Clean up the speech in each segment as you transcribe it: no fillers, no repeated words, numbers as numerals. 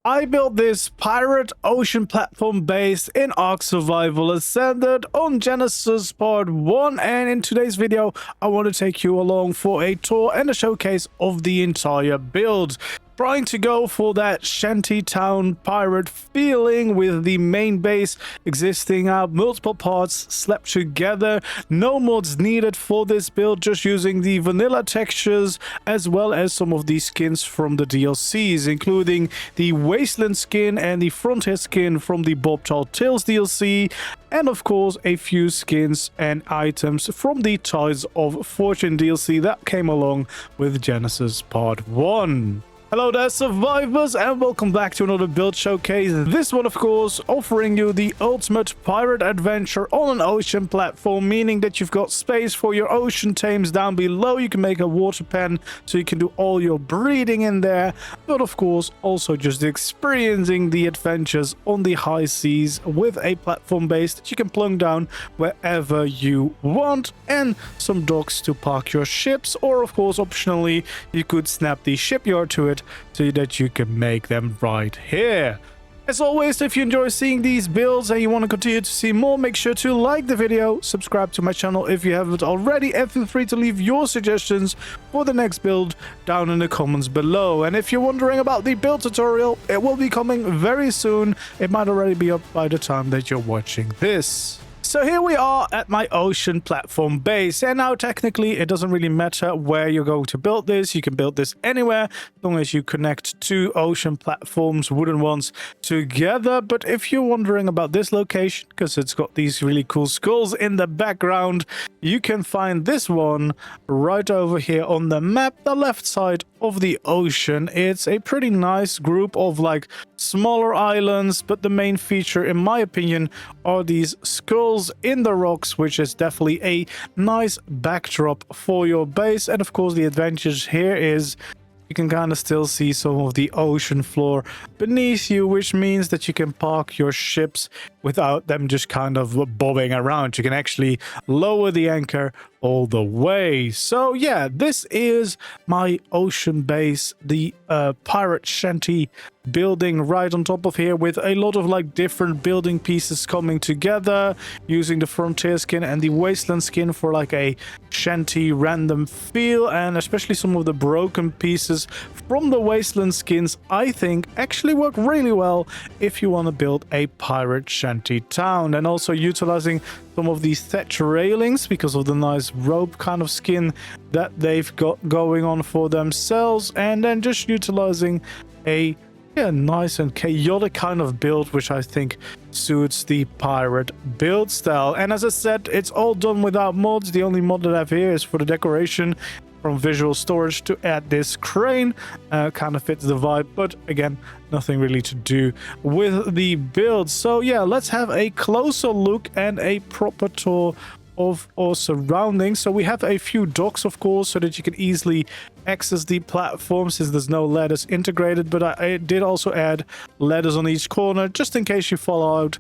I built this pirate ocean platform based in ARK Survival Ascended on Genesis Part 1, and in today's video I want to take you along for a tour and a showcase of the entire build. Trying to go for that shantytown pirate feeling with the main base existing out, multiple parts slapped together. No mods needed for this build, just using the vanilla textures as well as some of the skins from the DLCs, including the Wasteland skin and the Frontier skin from the Bob Tall Tales DLC, and of course a few skins and items from the Tides of Fortune DLC that came along with Genesis Part 1. Hello there, survivors, and welcome back to another build showcase. This one, of course, offering you the ultimate pirate adventure on an ocean platform, meaning that you've got space for your ocean tames down below. You can make a water pen so you can do all your breeding in there, but of course also just experiencing the adventures on the high seas with a platform base that you can plunk down wherever you want, and some docks to park your ships, or of course optionally you could snap the shipyard to it so that you can make them right here. As always, if you enjoy seeing these builds and you want to continue to see more, make sure to like the video, subscribe to my channel if you haven't already, and feel free to leave your suggestions for the next build down in the comments below. And if you're wondering about the build tutorial, it will be coming very soon. It might already be up by the time that you're watching this. So here we are at my ocean platform base, and now technically it doesn't really matter where you're going to build this. You can build this anywhere as long as you connect two ocean platforms, wooden ones, together. But if you're wondering about this location, because it's got these really cool skulls in the background, you can find this one right over here on the map, the left side of the ocean. It's a pretty nice group of like smaller islands, but the main feature in my opinion are these skulls in the rocks, which is definitely a nice backdrop for your base. And of course the advantage here is you can kind of still see some of the ocean floor beneath you, which means that you can park your ships without them just kind of bobbing around. You can actually lower the anchor all the way. So yeah, this is my ocean base, the pirate shanty building right on top of here, with a lot of like different building pieces coming together, using the Frontier skin and the Wasteland skin for like a shanty random feel, and especially some of the broken pieces from the Wasteland skins I think actually work really well if you want to build a pirate shanty town. And also utilizing some of these thatch railings because of the nice rope kind of skin that they've got going on for themselves, and then just utilizing a nice and chaotic kind of build, which I think suits the pirate build style. And as I said, it's all done without mods. The only mod that I have here is for the decoration from Visual Storage to add this crane. Kind of fits the vibe, but again, nothing really to do with the build. So yeah, let's have a closer look and a proper tour of our surroundings. So we have a few docks, of course, so that you can easily access the platform since there's no ladders integrated, but I did also add ladders on each corner just in case you fall out.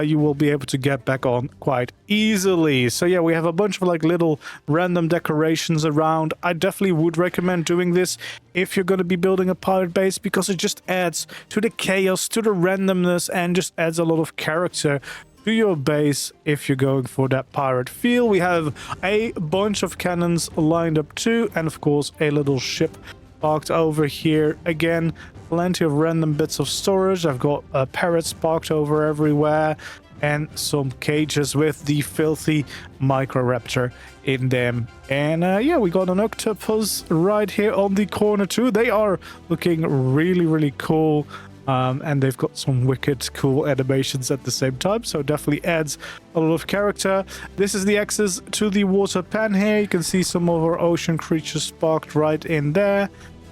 You will be able to get back on quite easily. So yeah, we have a bunch of like little random decorations around. I definitely would recommend doing this if you're going to be building a pirate base, because it just adds to the chaos, to the randomness, and just adds a lot of character to your base if you're going for that pirate feel. We have a bunch of cannons lined up too, and of course a little ship parked over here. Again, plenty of random bits of storage. I've got parrots parked over everywhere, and some cages with the filthy microraptor in them. And yeah, we got an octopus right here on the corner too. They are looking really cool. And they've got some wicked cool animations at the same time, so definitely adds a lot of character. This is the access to the water pen here. You can see some of our ocean creatures parked right in there.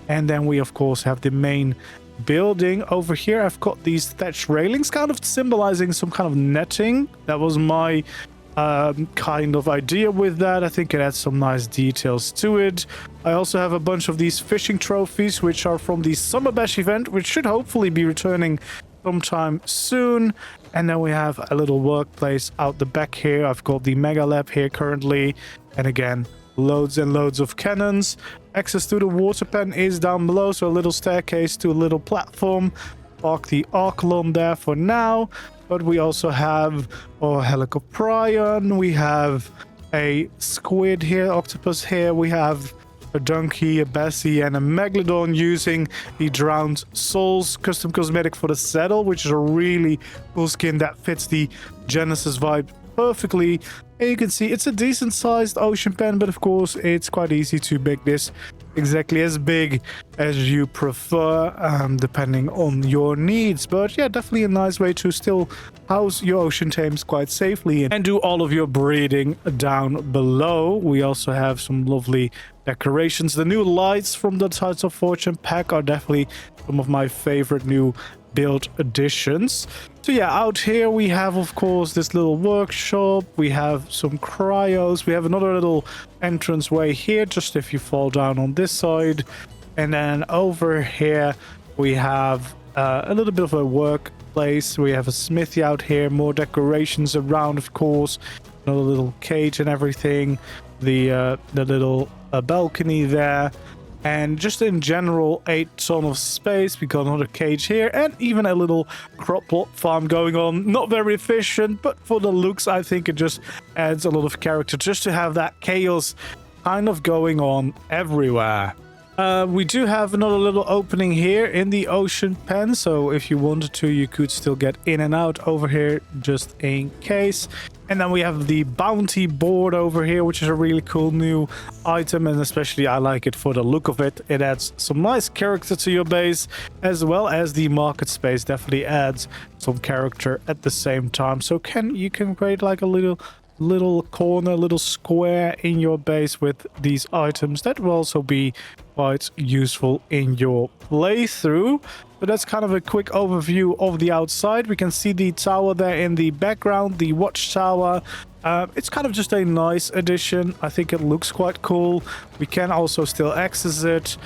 And then we of course have the main building over here. I've got these thatch railings kind of symbolizing some kind of netting. That was my kind of idea with that. I think it adds some nice details to it. I also have a bunch of these fishing trophies, which are from the Summer Bash event, which should hopefully be returning sometime soon. And then we have a little workplace out the back here. I've got the Mega Lab here currently, and again, loads and loads of cannons. Access to the water pen is down below, so a little staircase to a little platform. park the ARK there for now. But we also have a helicoprion, we have a squid here, octopus here, we have a donkey, a bessie, and a megalodon using the Drowned Souls custom cosmetic for the saddle, which is a really cool skin that fits the Genesis vibe perfectly. And you can see it's a decent sized ocean pen, but of course it's quite easy to make this exactly as big as you prefer, depending on your needs. But yeah, definitely a nice way to still house your ocean tames quite safely and do all of your breeding down below. We also have some lovely decorations. The new lights from the Tides of Fortune pack are definitely some of my favorite new build additions. So yeah, out here we have, of course, this little workshop. We have some cryos. We have another little entrance way here, just if you fall down on this side. And then over here we have a little bit of a workplace. We have a smithy out here, more decorations around, of course, another little cage and everything. The little balcony there. And just in general, a ton of space. We got another cage here and even a little crop plot farm going on. Not very efficient, but for the looks, I think it just adds a lot of character just to have that chaos kind of going on everywhere. We do have another little opening here in the ocean pen, so if you wanted to, you could still get in and out over here just in case. And then we have the bounty board over here, which is a really cool new item, and especially I like it for the look of it. It adds some nice character to your base, as well as the market space definitely adds some character at the same time. So you can create like a little corner, little square in your base with these items. That will also be quite useful in your playthrough. But that's kind of a quick overview of the outside. We can see the tower there in the background, the Watchtower. It's kind of just a nice addition. I think it looks quite cool. We can also still access it.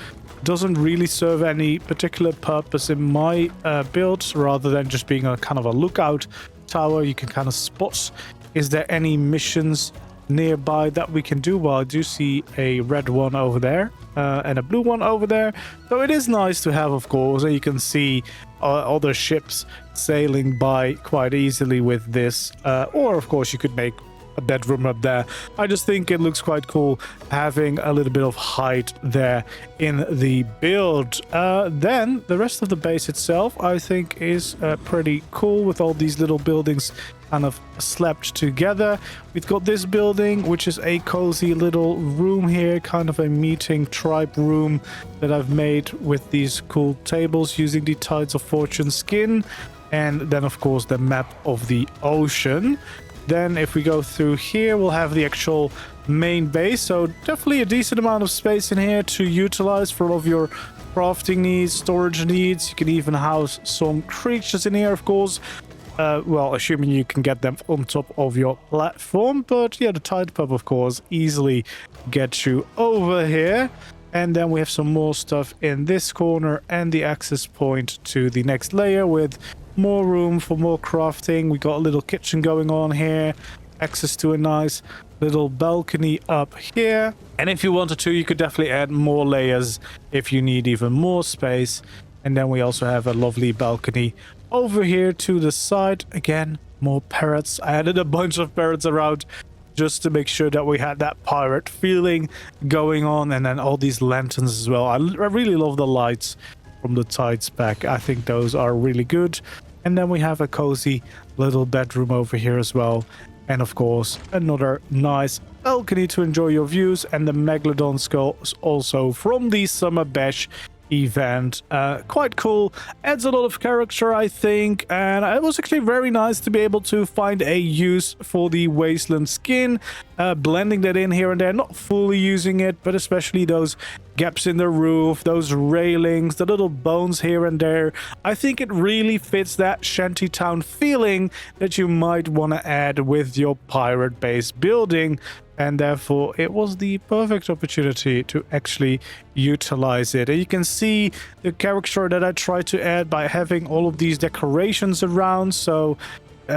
Doesn't really serve any particular purpose in my build, rather than just being a kind of a lookout tower. You can kind of spot, is there any missions nearby that we can do? Well, I do see a red one over there and a blue one over there. So it is nice to have, of course, and you can see other ships sailing by quite easily with this. Or, of course, you could make a bedroom up there. I just think it looks quite cool having a little bit of height there in the build. Then the rest of the base itself, I think, is pretty cool with all these little buildings kind of slapped together. We've got this building, which is a cozy little room here, kind of a meeting tribe room that I've made with these cool tables using the Tides of Fortune skin. And then, of course, the map of the ocean. Then if we go through here, we'll have the actual main base. So definitely a decent amount of space in here to utilize for all of your crafting needs, storage needs. You can even house some creatures in here, of course. Well, assuming you can get them on top of your platform. But yeah, the Tide Pub, of course, easily gets you over here. And then we have some more stuff in this corner and the access point to the next layer with more room for more crafting. We got a little kitchen going on here, access to a nice little balcony up here. And if you wanted to, you could definitely add more layers if you need even more space. And then we also have a lovely balcony over here to the side. Again, more parrots. I added a bunch of parrots around just to make sure that we had that pirate feeling going on. And then all these lanterns as well. I really love the lights from the Tides pack. I think those are really good. And then we have a cozy little bedroom over here as well. And of course, another nice balcony to enjoy your views. And the Megalodon skulls also from the Summer Bash event. Quite cool, adds a lot of character, I think, and it was actually very nice to be able to find a use for the Wasteland skin, blending that in here and there, not fully using it, but especially those gaps in the roof, those railings, the little bones here and there. I think it really fits that shantytown feeling that you might want to add with your pirate base building. And therefore, it was the perfect opportunity to actually utilize it. And you can see the character that I tried to add by having all of these decorations around. So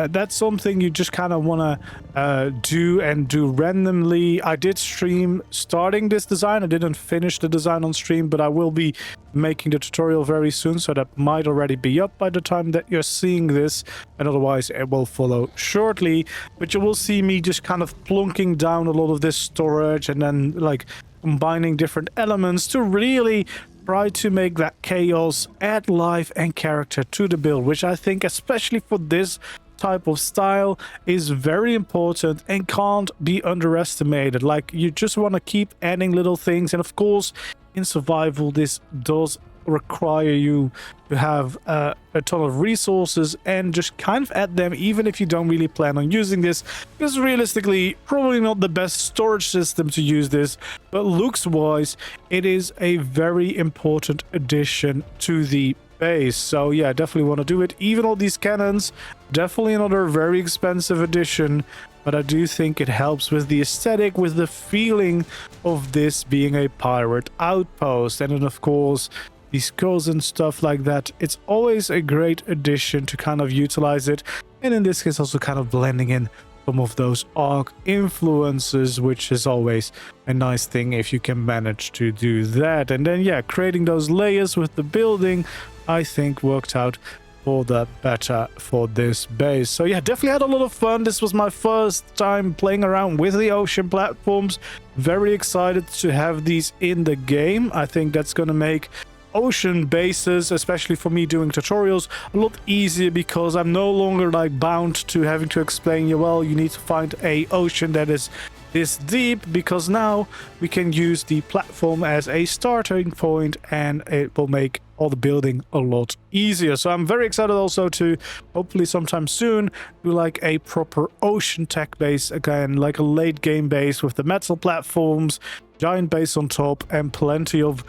that's something you just kind of want to do randomly. I did stream starting this design. I didn't finish the design on stream, but I will be making the tutorial very soon, so that might already be up by the time that you're seeing this, and otherwise it will follow shortly. But you will see me just kind of plunking down a lot of this storage and then like combining different elements to really try to make that chaos add life and character to the build, which I think, especially for this type of style, is very important and can't be underestimated. Like, you just want to keep adding little things, and of course in survival this does require you to have a ton of resources and just kind of add them even if you don't really plan on using this, because realistically probably not the best storage system to use this, but looks wise it is a very important addition to the base. So yeah, definitely want to do it. Even all these cannons, definitely another very expensive addition, but I do think it helps with the aesthetic, with the feeling of this being a pirate outpost. And then of course these skulls and stuff like that, it's always a great addition to kind of utilize it, and in this case also kind of blending in some of those ARK influences, which is always a nice thing if you can manage to do that. And then yeah, creating those layers with the building, I think worked out for the better for this base. So yeah, definitely had a lot of fun. This was my first time playing around with the ocean platforms. Very excited to have these in the game. I think that's going to make ocean bases, especially for me doing tutorials, a lot easier, because I'm no longer like bound to having to explain you, well, you need to find a ocean that is this deep, because now we can use the platform as a starting point and it will make all the building a lot easier. So I'm very excited also to hopefully sometime soon do like a proper ocean tech base again, like a late game base with the metal platforms, giant base on top, and plenty of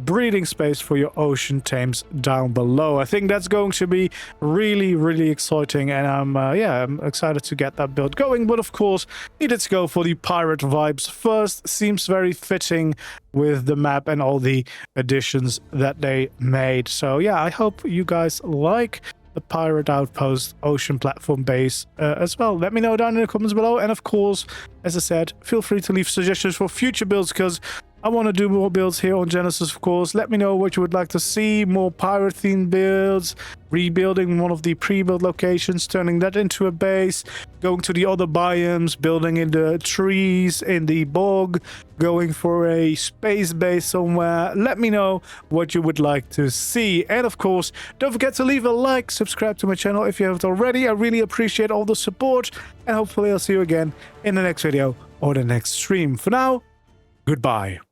breeding space for your ocean tames down below. I think that's going to be really exciting, and I'm excited to get that build going. But of course, needed to go for the pirate vibes first. Seems very fitting with the map and all the additions that they made. So yeah, I hope you guys like the pirate outpost ocean platform base as well. Let me know down in the comments below, and of course, as I said, feel free to leave suggestions for future builds, because I want to do more builds here on Genesis, of course. Let me know what you would like to see, more pirate themed builds, rebuilding one of the pre-built locations, turning that into a base, going to the other biomes, building in the trees, in the bog, going for a space base somewhere. Let me know what you would like to see. And of course, don't forget to leave a like, subscribe to my channel if you haven't already. I really appreciate all the support, and hopefully I'll see you again in the next video or the next stream. For now, goodbye.